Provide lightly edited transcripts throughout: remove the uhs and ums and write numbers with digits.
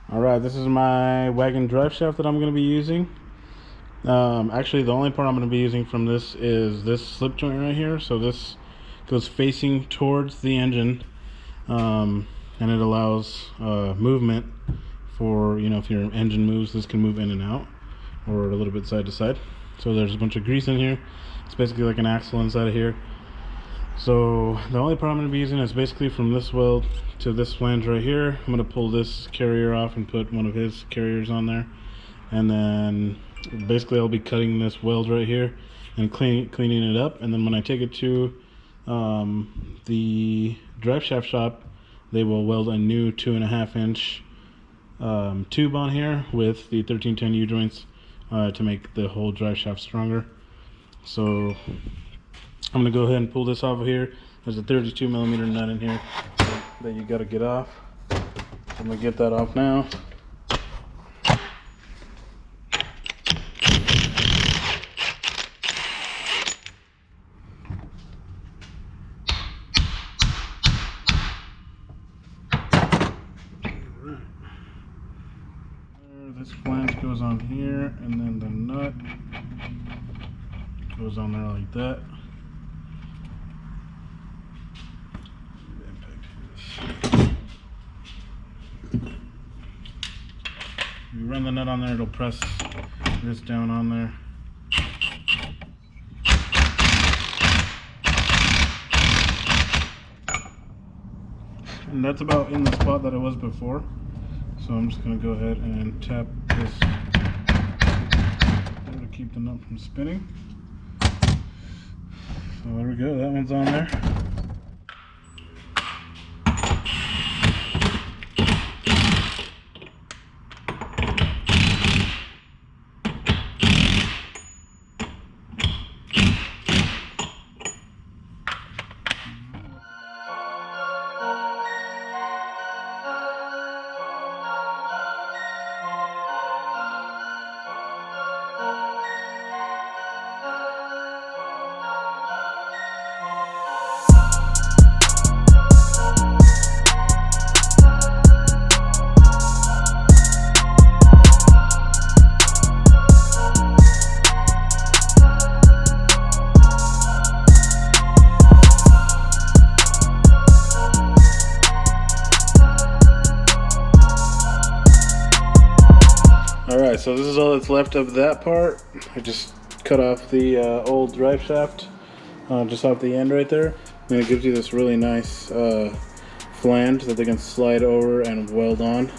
Alright, this is my wagon drive shaft that I'm going to be using. Actually, the only part I'm going to be using from this is this slip joint right here. So this goes facing towards the engine, and it allows movement for, if your engine moves, this can move in and out, or a little bit side to side. So there's a bunch of grease in here. It's basically like an axle inside of here. So the only part I'm going to be using is basically from this weld to this flange right here. I'm going to pull this carrier off and put one of his carriers on there, and then basically I'll be cutting this weld right here and cleaning it up. And then when I take it to the drive shaft shop, they will weld a new 2.5 inch tube on here with the 1310 U joints to make the whole drive shaft stronger. So I'm going to go ahead and pull this off of here. There's a 32 millimeter nut in here that you got to get off. So I'm going to get that off now. This flange goes on here, and then the nut goes on there like that. If you run the nut on there, it'll press this down on there. And that's about in the spot that it was before. So I'm just going to go ahead and tap this to keep the nut from spinning. So there we go, that one's on there. Alright, so this is all that's left of that part. I just cut off the old drive shaft just off the end right there, and it gives you this really nice flange that they can slide over and weld on.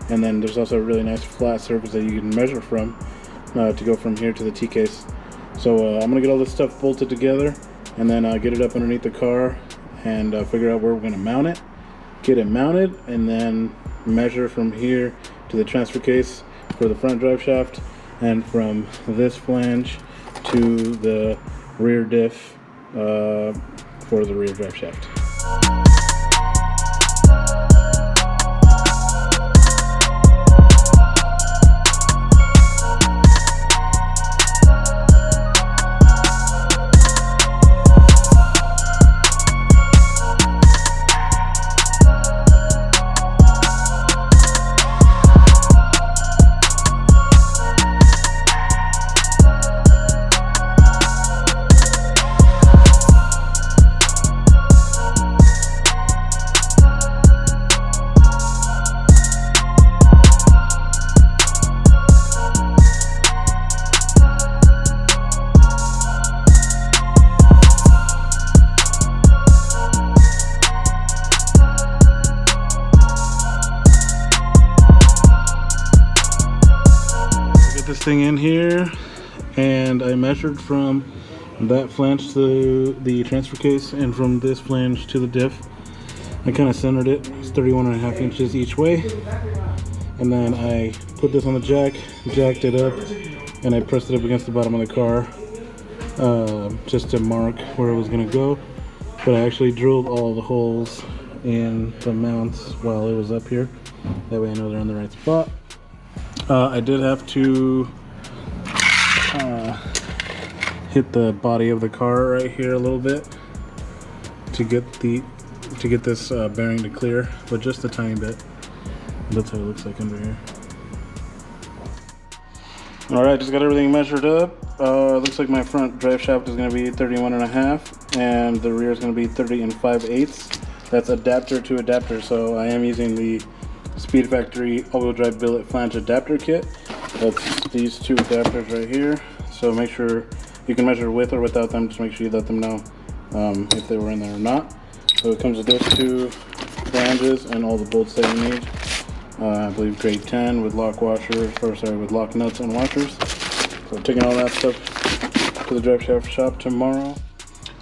And then there's also a really nice flat surface that you can measure from to go from here to the T-case. So I'm going to get all this stuff bolted together, and then get it up underneath the car and figure out where we're going to mount it, get it mounted, and then measure from here to the transfer case for the front drive shaft, and from this flange to the rear diff for the rear drive shaft. This thing in here, and I measured from that flange to the transfer case and from this flange to the diff. I kind of centered it. It's 31.5 inches each way, and then I put this on the jack, jacked it up, and I pressed it up against the bottom of the car just to mark where it was going to go. But I actually drilled all the holes in the mounts while it was up here, that way I know they're in the right spot. I did have to hit the body of the car right here a little bit to get this bearing to clear, but just a tiny bit. That's how it looks like under here. Alright, just got everything measured up. Looks like my front drive shaft is going to be 31.5 and the rear is going to be 30 5/8. That's adapter to adapter, so I am using the Speed Factory all-wheel drive billet flange adapter kit. That's these two adapters right here. So make sure you can measure with or without them. Just make sure you let them know if they were in there or not. So it comes with those two flanges and all the bolts that you need. I believe grade 10 with lock washers, or sorry, with lock nuts and washers. So taking all that stuff to the drive shaft shop tomorrow.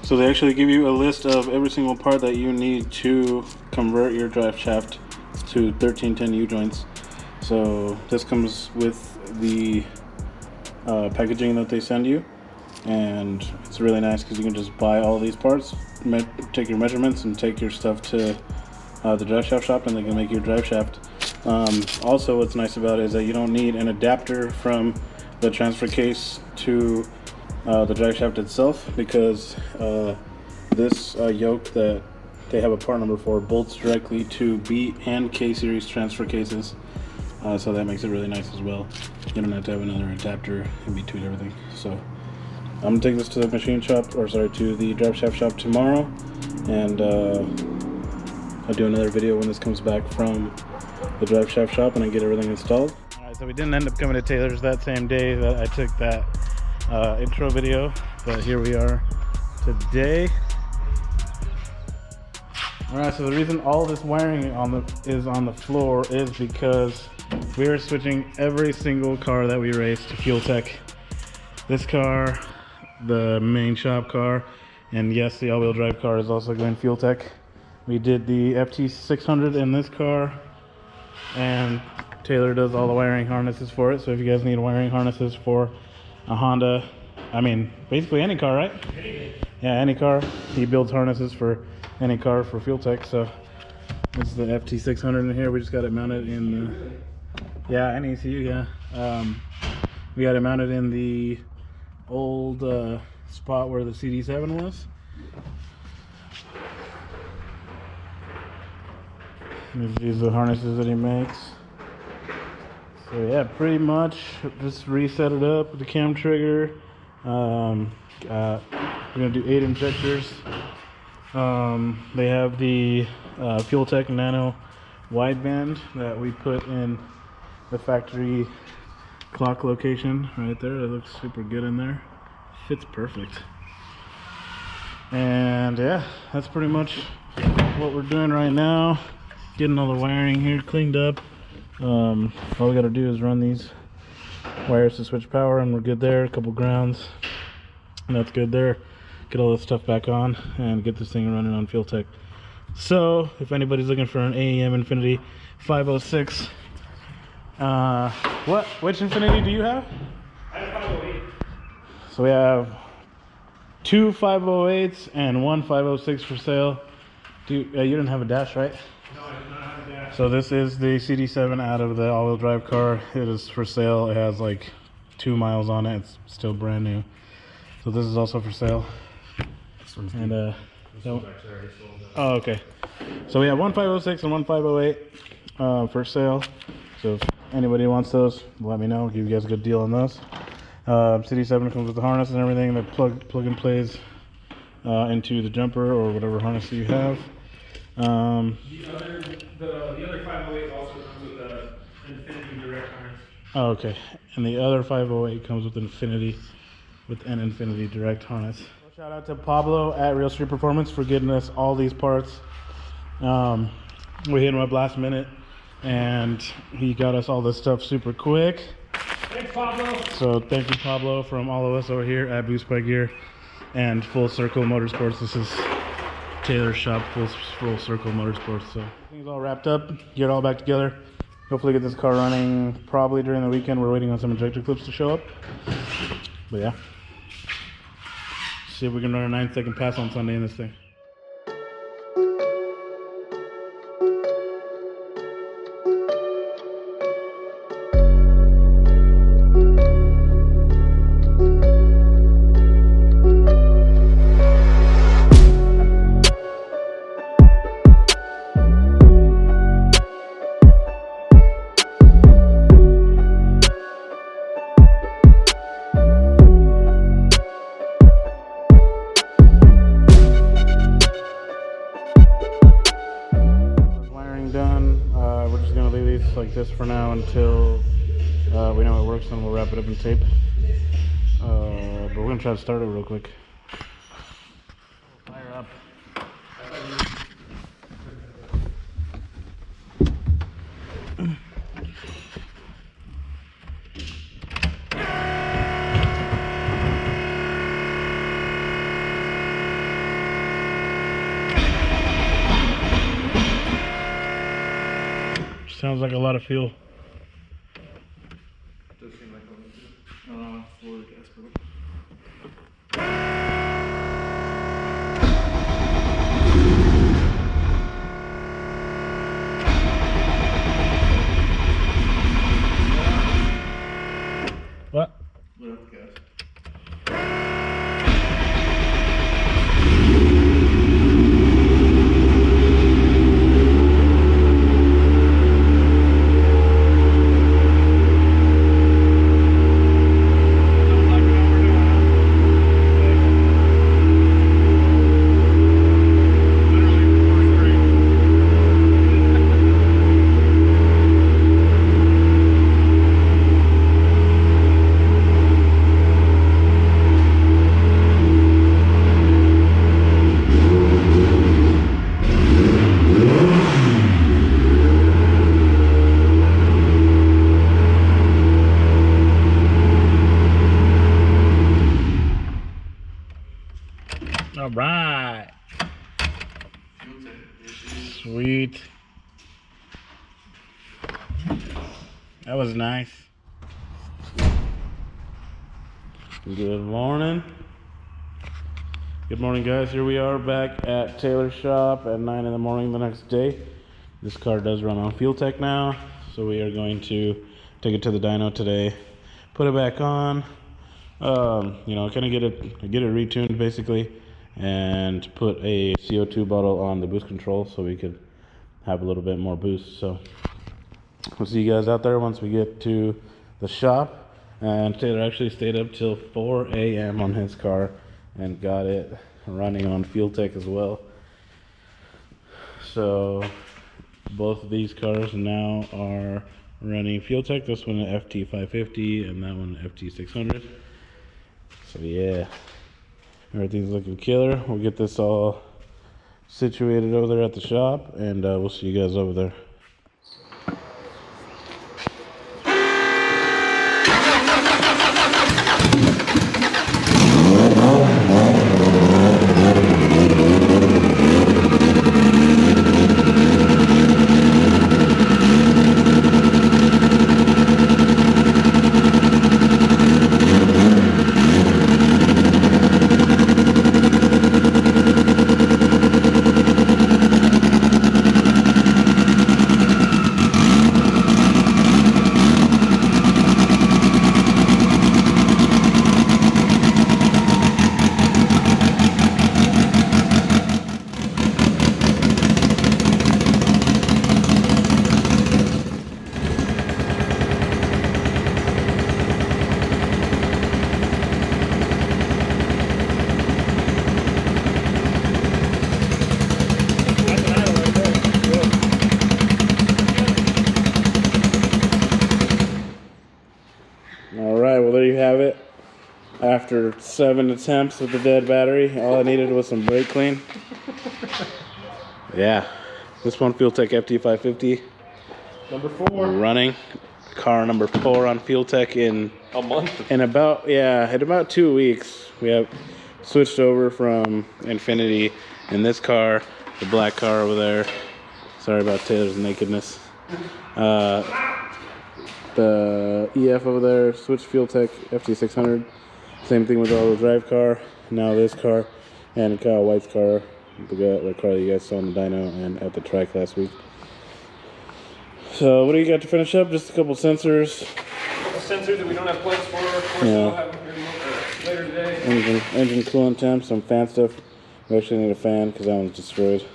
So they actually give you a list of every single part that you need to convert your drive shaft to 1310 U-joints. So this comes with the packaging that they send you, and it's really nice because you can just buy all these parts, take your measurements, and take your stuff to the drive shaft shop, and they can make your drive shaft. Also, what's nice about it is that you don't need an adapter from the transfer case to the drive shaft itself, because this yoke that they have a part number for bolts directly to B and K series transfer cases, so that makes it really nice as well. You don't have to have another adapter in between everything. So I'm gonna take this to the machine shop, or sorry, to the drive shaft shop tomorrow, and I'll do another video when this comes back from the drive shaft shop and I get everything installed. Alright, so we didn't end up coming to Taylor's that same day that I took that intro video, but here we are today. Alright, so the reason all this wiring is on the floor is because we are switching every single car that we race to FuelTech. This car, the main shop car, and yes, the all-wheel drive car is also going FuelTech. We did the FT600 in this car, and Taylor does all the wiring harnesses for it. So if you guys need wiring harnesses for a Honda, I mean basically any car, right? Yeah, any car. He builds harnesses for any car for FuelTech. So this is the FT600 in here. We just got it mounted in the, yeah, and ECU, yeah. We got it mounted in the old spot where the CD7 was. These are the harnesses that he makes. So yeah, pretty much just reset it up with the cam trigger. We're gonna do 8 injectors. They have the FuelTech Nano wideband that we put in the factory clock location right there. It looks super good in there. Fits perfect. And yeah, that's pretty much what we're doing right now. Getting all the wiring here cleaned up. All we gotta do is run these wires to switch power, and we're good there. A couple grounds, and that's good there. Get all this stuff back on and get this thing running on FuelTech. So if anybody's looking for an AEM Infinity 506, which Infinity do you have? I have 508. So we have 2 508s and 1 506 for sale. You didn't have a dash, right? No, I do not have a dash. So this is the CD7 out of the all-wheel drive car. It is for sale. It has like 2 miles on it. It's still brand new. So this is also for sale. And This one's actually already sold. oh, okay. So we have 1 506 and 1 508 for sale. So if anybody wants those, let me know. I'll give you guys a good deal on those. CD7 comes with the harness and everything that plug and plays into the jumper or whatever harness you have. The other 508 also comes with the Infinity direct harness. Oh, okay. And the other 508 comes with Infinity, with an Infinity direct harness. Shout out to Pablo at Real Street Performance for getting us all these parts. We hit him up last minute, and he got us all this stuff super quick. Thanks, Pablo. So thank you, Pablo, from all of us over here at Boost by Gear and Full Circle Motorsports. This is Taylor's shop, Full Circle Motorsports. So everything's all wrapped up, get it all back together. Hopefully get this car running probably during the weekend. We're waiting on some injector clips to show up. But yeah, see if we can run a 9-second pass on Sunday in this thing. We're just gonna leave these like this for now until we know it works, and we'll wrap it up in tape. But we're gonna try to start it real quick. Fire up. Sounds like a lot of fuel. Does seem like for gas pedal. What? Lit up the gas. All right. Sweet. That was nice. Good morning. Good morning, guys. Here we are back at Taylor's shop at 9 in the morning the next day. This car does run on FuelTech now, so we are going to take it to the dyno today, put it back on, you know, kind of get it retuned basically, and put a CO2 bottle on the boost control so we could have a little bit more boost. So we'll see you guys out there once we get to the shop. And Taylor actually stayed up till 4 a.m. on his car and got it running on FuelTech as well. So both of these cars now are running FuelTech. This one an FT550 and that one FT600. So yeah, everything's looking killer. We'll get this all situated over there at the shop, and we'll see you guys over there. Well, there you have it. After 7 attempts with the dead battery, all I needed was some brake clean. Yeah, this one FuelTech FT550. Number 4. Running. Car number 4 on FuelTech in A month. in about 2 weeks. We have switched over from Infinity in this car, the black car over there. Sorry about Taylor's nakedness. The EF over there, switched FuelTech FT600. Same thing with all the drive car. Now this car and Kyle White's car, the car that you guys saw on the dyno and at the track last week. So what do you got to finish up? Just a couple sensors. Sensors that we don't have plans for. Of course, Yeah. we'll have them here later today. Engine coolant temps, some fan stuff. We actually need a fan because that one's destroyed.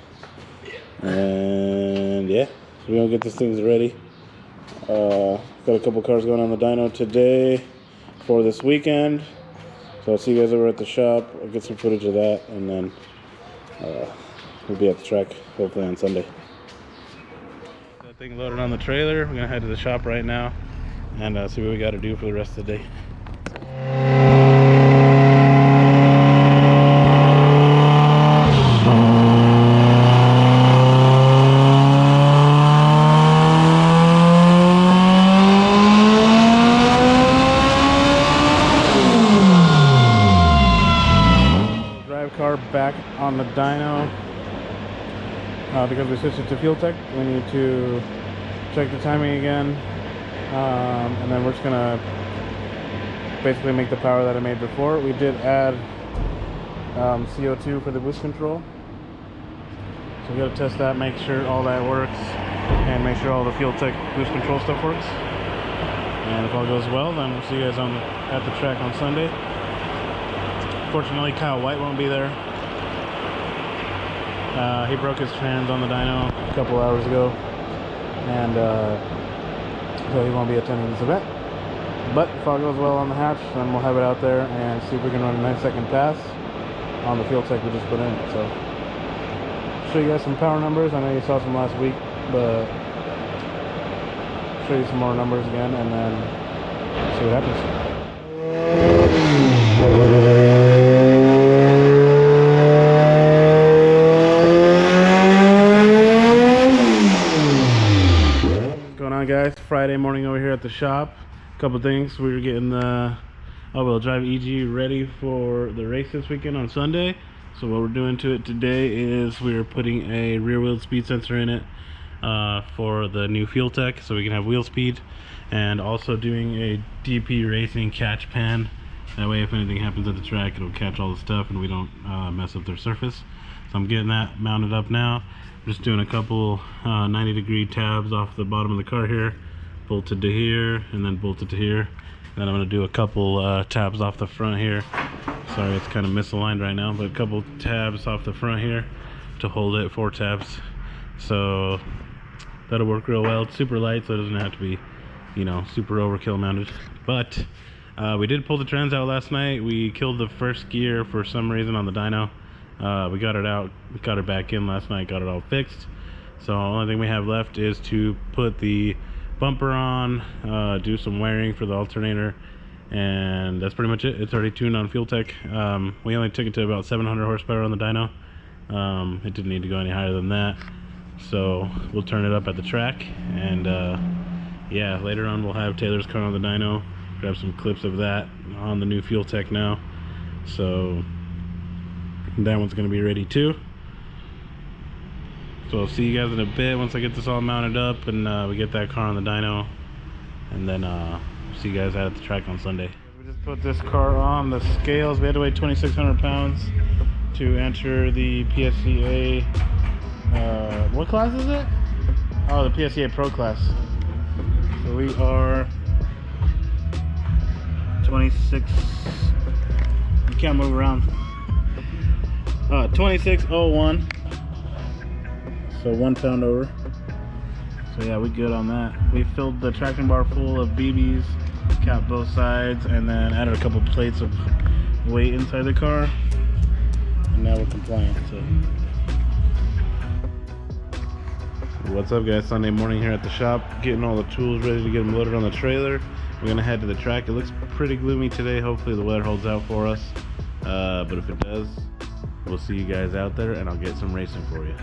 And yeah, so we're gonna get these things ready. Got a couple cars going on the dyno today for this weekend. So I'll see you guys over at the shop. I'll get some footage of that, and then we'll be at the track hopefully on Sunday. That thing loaded on the trailer. We're gonna head to the shop right now and see what we got to do for the rest of the day. Drive car back on the dyno. Because we switched it to FuelTech, we need to check the timing again, and then we're just gonna basically make the power that I made before. We did add CO2 for the boost control, so we gotta test that, make sure all that works, and make sure all the FuelTech boost control stuff works. And if all goes well, then we'll see you guys at the track on Sunday. Fortunately, Kyle White won't be there. He broke his trans on the dyno a couple hours ago, and so he won't be attending this event. But if all goes well on the hatch, then we'll have it out there and see if we can run a 9-second pass on the FuelTech we just put in. So, show you guys some power numbers. I know you saw some last week, but show you some more numbers again, and then see what happens. Guys, Friday morning over here at the shop. A couple things. We were getting the all-wheel drive EG ready for the race this weekend on Sunday. So what we're doing to it today is we're putting a rear wheel speed sensor in it for the new FuelTech, so we can have wheel speed, and also doing a DP Racing catch pan. That way if anything happens at the track, it'll catch all the stuff and we don't mess up their surface. So I'm getting that mounted up now. Just doing a couple 90-degree tabs off the bottom of the car here, bolted to here, and then bolted to here. Then I'm going to do a couple tabs off the front here. Sorry, it's kind of misaligned right now, but a couple tabs off the front here to hold it, 4 tabs. So that'll work real well. It's super light, so it doesn't have to be, you know, super overkill mounted. But we did pull the trans out last night. We killed the first gear for some reason on the dyno. We got it out, got it back in last night, got it all fixed. So the only thing we have left is to put the bumper on, do some wiring for the alternator, and that's pretty much it. It's already tuned on FuelTech. We only took it to about 700 horsepower on the dyno. It didn't need to go any higher than that. So we'll turn it up at the track, and yeah, later on we'll have Taylor's car on the dyno. Grab some clips of that on the new FuelTech now. So that one's going to be ready too. So I'll see you guys in a bit once I get this all mounted up and we get that car on the dyno, and then see you guys out at the track on Sunday. We just put this car on the scales. We had to weigh 2,600 pounds to enter the PSCA. What class is it? Oh, the PSCA Pro class. So we are 26. You can't move around. 2601, so 1 pound over. So yeah, we good on that. We filled the traction bar full of BBs, capped both sides, and then added a couple plates of weight inside the car, and now we're compliant. So what's up guys, Sunday morning here at the shop, getting all the tools ready to get them loaded on the trailer. We're gonna head to the track. It looks pretty gloomy today. Hopefully the weather holds out for us, but if it does, we'll see you guys out there, and I'll get some racing for you.